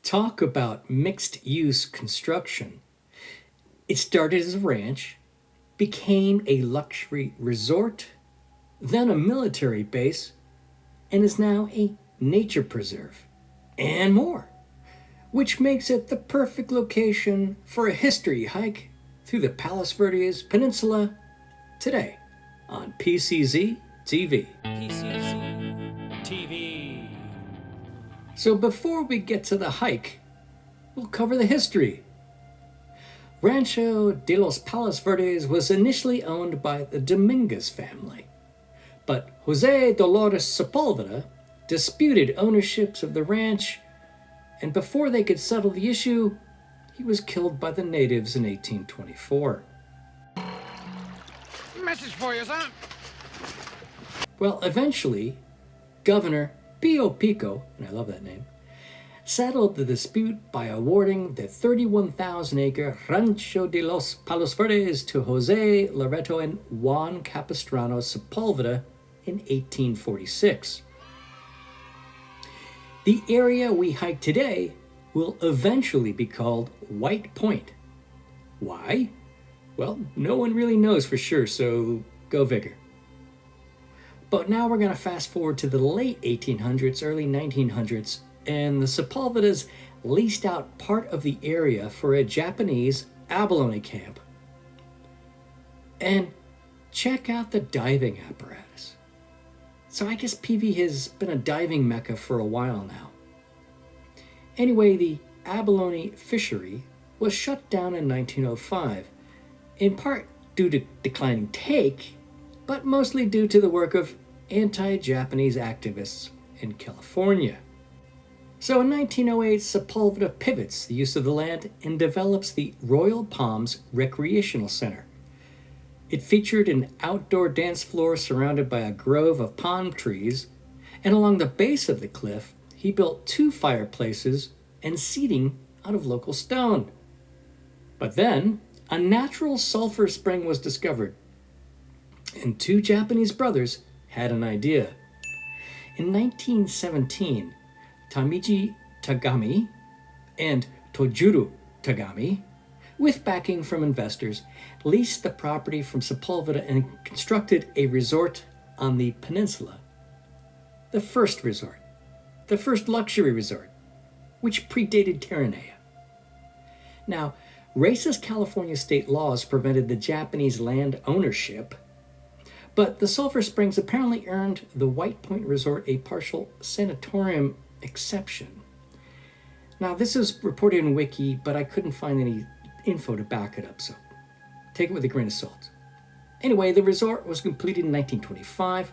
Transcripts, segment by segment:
Talk about mixed-use construction. It started as a ranch, became a luxury resort, then a military base, and is now a nature preserve, and more, which makes it the perfect location for a history hike through the Palos Verdes Peninsula today on PCZ TV. PCZ TV. So before we get to the hike, we'll cover the history. Rancho de los Palos Verdes was initially owned by the Dominguez family, but Jose Dolores Sepulveda disputed ownerships of the ranch, and before they could settle the issue, he was killed by the natives in 1824. Message for you, son. Well, eventually, Governor Pio Pico, and I love that name, settled the dispute by awarding the 31,000-acre Rancho de los Palos Verdes to Jose Loreto and Juan Capistrano Sepulveda in 1846. The area we hike today will eventually be called White Point. Why? Well, no one really knows for sure, so go figure. But now we're going to fast forward to the late 1800s, early 1900s, and the Sepulvedas leased out part of the area for a Japanese abalone camp. And check out the diving apparatus. So I guess PV has been a diving mecca for a while now. Anyway, the abalone fishery was shut down in 1905, in part due to declining take, but mostly due to the work of anti-Japanese activists in California. So in 1908, Sepulveda pivots the use of the land and develops the Royal Palms Recreational Center. It featured an outdoor dance floor surrounded by a grove of palm trees, and along the base of the cliff, he built 2 fireplaces and seating out of local stone. But then, a natural sulfur spring was discovered, and 2 Japanese brothers had an idea. In 1917, Tamiji Tagami and Tojuru Tagami, with backing from investors, leased the property from Sepulveda and constructed a resort on the peninsula. The first resort, the first luxury resort, which predated Terranea. Now, racist California state laws prevented the Japanese land ownership, but the Sulphur Springs apparently earned the White Point Resort a partial sanatorium exception. Now, this is reported in Wiki, but I couldn't find any info to back it up, so take it with a grain of salt. Anyway, the resort was completed in 1925,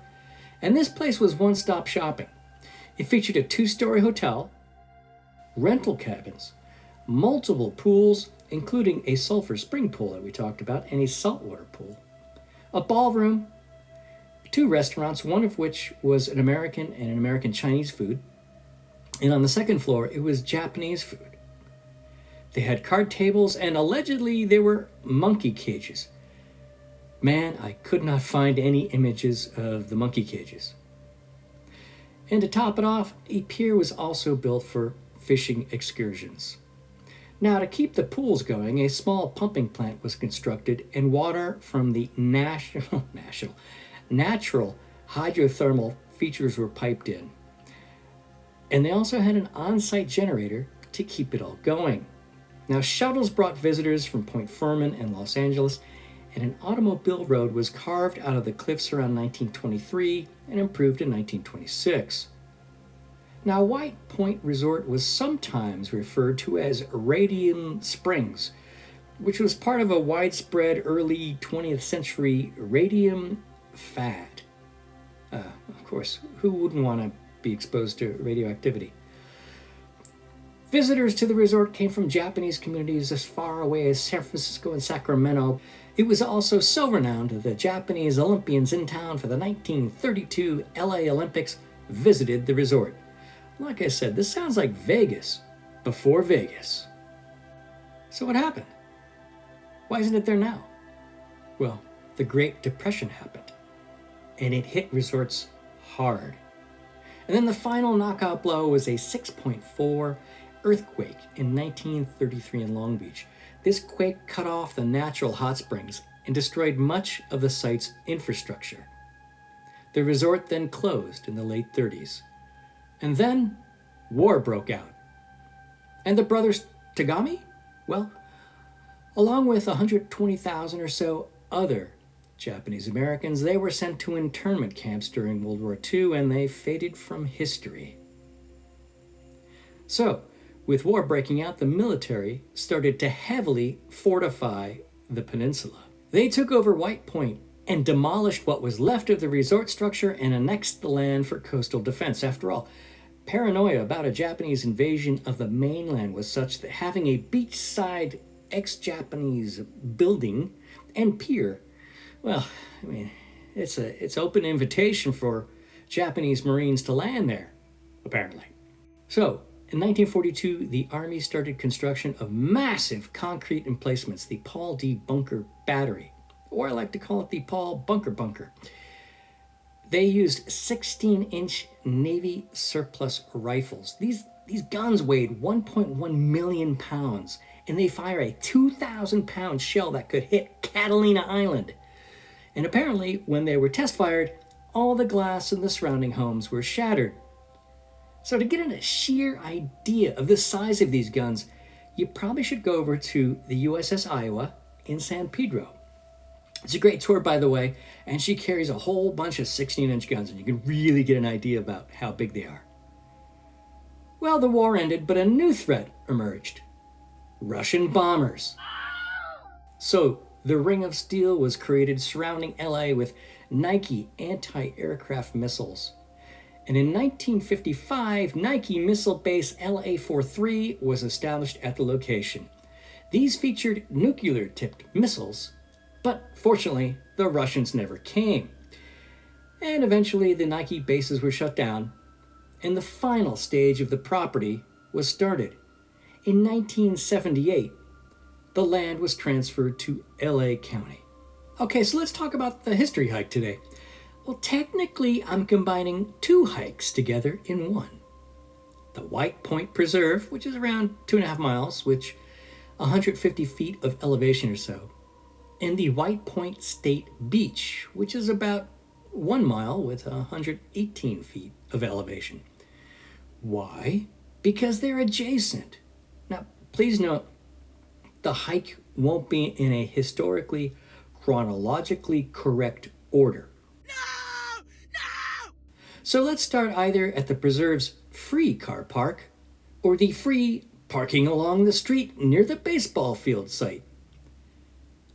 and this place was one-stop shopping. It featured a 2-story hotel, rental cabins, multiple pools, including a sulfur spring pool that we talked about, and a saltwater pool, a ballroom, 2 restaurants, one of which was an American and an American Chinese food, and on the second floor, it was Japanese food. They had card tables, and allegedly there were monkey cages. Man, I could not find any images of the monkey cages. And to top it off, a pier was also built for fishing excursions. Now, to keep the pools going, a small pumping plant was constructed, and water from the natural hydrothermal features were piped in. And they also had an on-site generator to keep it all going. Now, shuttles brought visitors from Point Furman and Los Angeles, and an automobile road was carved out of the cliffs around 1923 and improved in 1926. Now, White Point Resort was sometimes referred to as Radium Springs, which was part of a widespread early 20th century radium fad. Of course, who wouldn't want to be exposed to radioactivity? Visitors to the resort came from Japanese communities as far away as San Francisco and Sacramento. It was also so renowned that the Japanese Olympians in town for the 1932 LA Olympics visited the resort. Like I said, this sounds like Vegas before Vegas. So what happened? Why isn't it there now? Well, the Great Depression happened, and it hit resorts hard. And then the final knockout blow was a 6.4 earthquake in 1933 in Long Beach. This quake cut off the natural hot springs and destroyed much of the site's infrastructure. The resort then closed in the late 30s. And then war broke out. And the brothers Tagami? Well, along with 120,000 or so other Japanese Americans, they were sent to internment camps during World War II, and they faded from history. So, with war breaking out, the military started to heavily fortify the peninsula. They took over White Point and demolished what was left of the resort structure and annexed the land for coastal defense. After all, paranoia about a Japanese invasion of the mainland was such that having a beachside ex-Japanese building and pier, well, I mean, it's open invitation for Japanese Marines to land there, apparently. So, in 1942, the Army started construction of massive concrete emplacements, the Paul D. Bunker Battery, or I like to call it the Paul Bunker. They used 16-inch Navy surplus rifles. These guns weighed 1.1 million pounds, and they fire a 2,000-pound shell that could hit Catalina Island. And apparently, when they were test-fired, all the glass in the surrounding homes were shattered. So to get a sheer idea of the size of these guns, you probably should go over to the USS Iowa in San Pedro. It's a great tour, by the way, and she carries a whole bunch of 16-inch guns, and you can really get an idea about how big they are. Well, the war ended, but a new threat emerged. Russian bombers. So the Ring of Steel was created surrounding LA with Nike anti-aircraft missiles. And in 1955, Nike missile base LA-43 was established at the location. These featured nuclear-tipped missiles, but fortunately, the Russians never came. And eventually, the Nike bases were shut down, and the final stage of the property was started. In 1978, the land was transferred to LA County. Okay, so let's talk about the history hike today. Well, technically, I'm combining two hikes together in one. The White Point Preserve, which is around 2.5 miles, which 150 feet of elevation or so, and the White Point State Beach, which is about 1 mile with 118 feet of elevation. Why? Because they're adjacent. Now, please note, the hike won't be in a historically, chronologically correct order. So let's start either at the preserve's free car park or the free parking along the street near the baseball field site.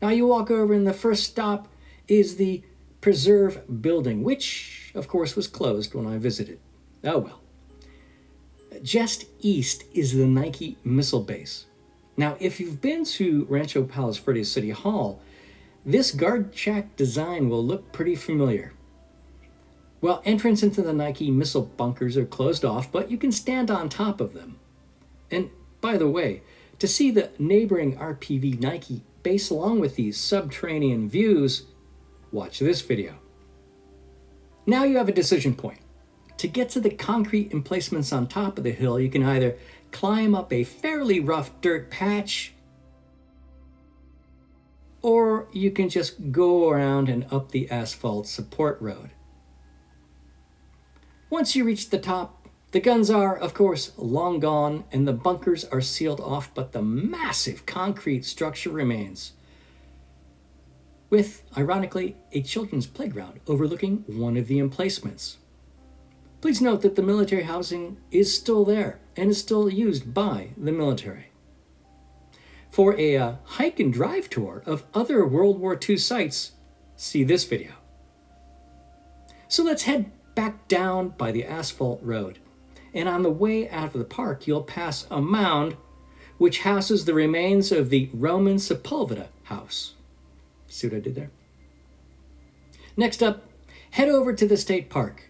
Now you walk over and the first stop is the preserve building, which of course was closed when I visited. Oh well. Just east is the Nike missile base. Now if you've been to Rancho Palos Verdes City Hall, this guard shack design will look pretty familiar. Well, entrance into the Nike missile bunkers are closed off, but you can stand on top of them. And by the way, to see the neighboring RPV Nike base along with these subterranean views, watch this video. Now you have a decision point. To get to the concrete emplacements on top of the hill, you can either climb up a fairly rough dirt patch, or you can just go around and up the asphalt support road. Once you reach the top, the guns are, of course, long gone and the bunkers are sealed off, but the massive concrete structure remains, with, ironically, a children's playground overlooking one of the emplacements. Please note that the military housing is still there and is still used by the military. For a hike and drive tour of other World War II sites, see this video. So let's head back down by the asphalt road, and on the way out of the park you'll pass a mound which houses the remains of the Roman Sepulveda house. See what I did there? Next up, head over to the state park.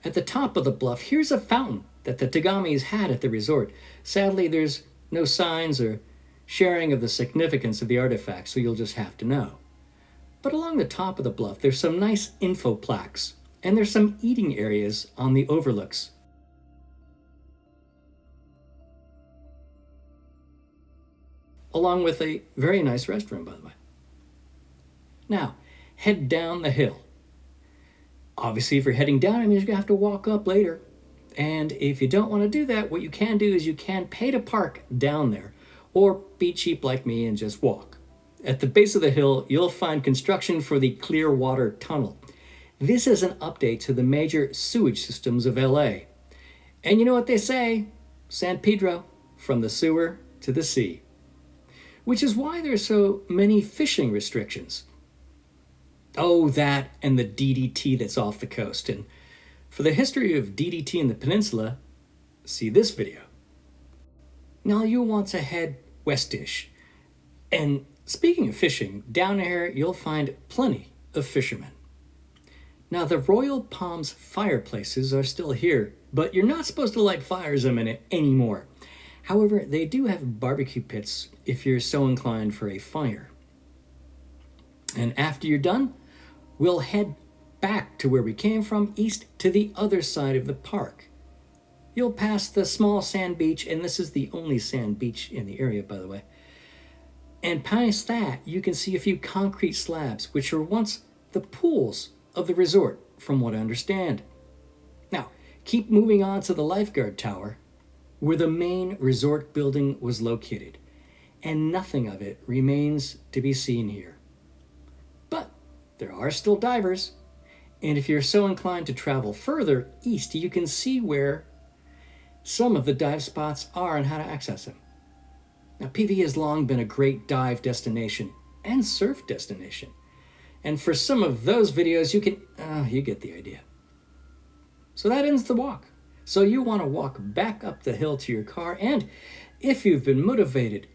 At the top of the bluff, here's a fountain that the Tagamis had at the resort. Sadly, there's no signs or sharing of the significance of the artifact, so you'll just have to know. But along the top of the bluff, there's some nice info plaques, and there's some eating areas on the overlooks. along with a very nice restroom, by the way. Now, head down the hill. Obviously, if you're heading down, it means you're going to have to walk up later. And if you don't want to do that, what you can do is you can pay to park down there, or be cheap like me and just walk. At the base of the hill, you'll find construction for the Clearwater Tunnel. This is an update to the major sewage systems of LA. And you know what they say? San Pedro, from the sewer to the sea. Which is why there are so many fishing restrictions. Oh, that and the DDT that's off the coast. And for the history of DDT in the peninsula, see this video. Now you'll want to head westish. And speaking of fishing, down here you'll find plenty of fishermen. Now the Royal Palms fireplaces are still here, but you're not supposed to light fires in them anymore. However, they do have barbecue pits if you're so inclined for a fire. And after you're done, we'll head back to where we came from, east to the other side of the park. You'll pass the small sand beach, and this is the only sand beach in the area, by the way. And past that, you can see a few concrete slabs, which were once the pools of the resort, from what I understand. Now, keep moving on to the lifeguard tower, where the main resort building was located, and nothing of it remains to be seen here. But there are still divers, and if you're so inclined to travel further east, you can see where some of the dive spots are and how to access them. Now, PV has long been a great dive destination and surf destination. And for some of those videos, you get the idea. So that ends the walk. So you want to walk back up the hill to your car, and if you've been motivated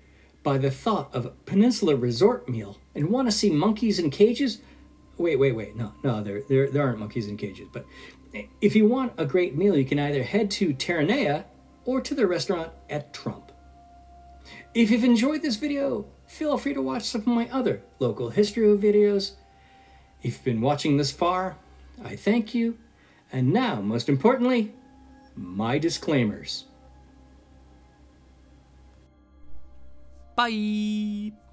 by the thought of a peninsula resort meal and want to see monkeys in cages, wait, no, there aren't monkeys in cages. But if you want a great meal, you can either head to Terranea or to the restaurant at Trump. If you've enjoyed this video, feel free to watch some of my other local history videos. If you've been watching this far, I thank you. And now, most importantly, my disclaimers. Bye!